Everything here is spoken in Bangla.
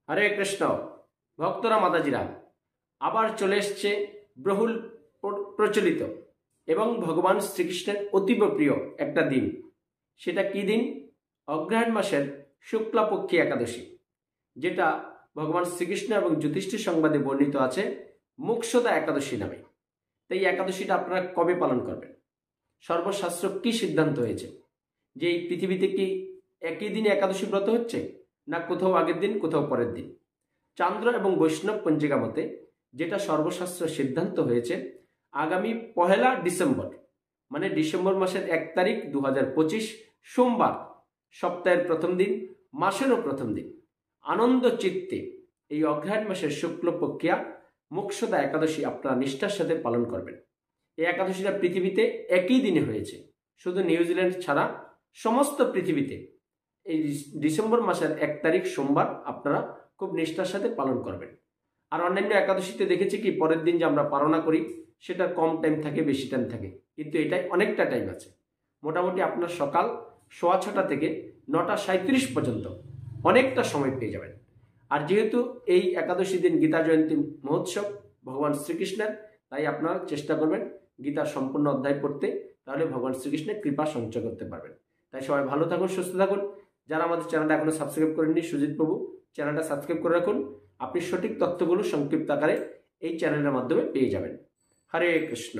হরে কৃষ্ণ ভক্তরা মাতাজিরা আবার চলে এসছে বহুল প্রচলিত এবং ভগবান শ্রীকৃষ্ণের অতীব প্রিয় একটা দিন। সেটা কি দিন? অগ্রহায়ণ মাসের শুক্লাপক্ষী একাদশী, যেটা ভগবান শ্রীকৃষ্ণ এবং যুধিষ্ঠির সংবাদে বর্ণিত আছে মোক্ষদা একাদশী নামে। তাই একাদশীটা আপনারা কবে পালন করবেন? সর্বশাস্ত্র কি সিদ্ধান্ত হয়েছে যে এই পৃথিবীতে কি একই দিনে একাদশী ব্রত হচ্ছে, না কোথাও আগের দিন কোথাও পরের দিন? চান্দ্র এবং বৈষ্ণব পঞ্জিকা মতে যেটা সর্বশাস্ত্র সিদ্ধান্ত হয়েছে, আগামী 1 ডিসেম্বর মানে ডিসেম্বর মাসের 1 তারিখ 2025 সোমবার, সপ্তাহের প্রথম দিন, মাসেরও প্রথম দিন, আনন্দ চিত্তে এই অগ্রহায়ণ মাসের শুক্লপক্ষিয়া মোক্ষদা একাদশী আপনারা নিষ্ঠার সাথে পালন করবেন। এই একাদশীটা পৃথিবীতে একই দিনে হয়েছে, শুধু নিউজিল্যান্ড ছাড়া সমস্ত পৃথিবীতে এই ডিসেম্বর মাসের 1 তারিখ সোমবার আপনারা খুব নিষ্ঠার সাথে পালন করবেন। আর অন্যান্য একাদশীতে দেখেছি কি পরের দিন যে আমরা পালনা করি সেটা কম টাইম থাকে, বেশি টাইম থাকে, কিন্তু এটাই অনেকটা টাইম আছে। মোটামুটি আপনার সকাল 6:30 থেকে 9:37 পর্যন্ত অনেকটা সময় পেয়ে যাবেন। আর যেহেতু এই একাদশী দিন গীতা জয়ন্তী মহোৎসব ভগবান শ্রীকৃষ্ণের, তাই আপনারা চেষ্টা করবেন গীতার সম্পূর্ণ অধ্যায় পড়তে, তাহলে ভগবান শ্রীকৃষ্ণের কৃপা সঞ্চয় করতে পারবেন। তাই সবাই ভালো থাকুন, সুস্থ থাকুন। যারা আমাদের চ্যানেলটা এখনো সাবস্ক্রাইব করেননি, সুজিত প্রভু চ্যানেলটা সাবস্ক্রাইব করে রাখুন। আপনি সঠিক তথ্যগুলো সংক্ষিপ্ত আকারে এই চ্যানেলের মাধ্যমে পেয়ে যাবেন। হরে কৃষ্ণ।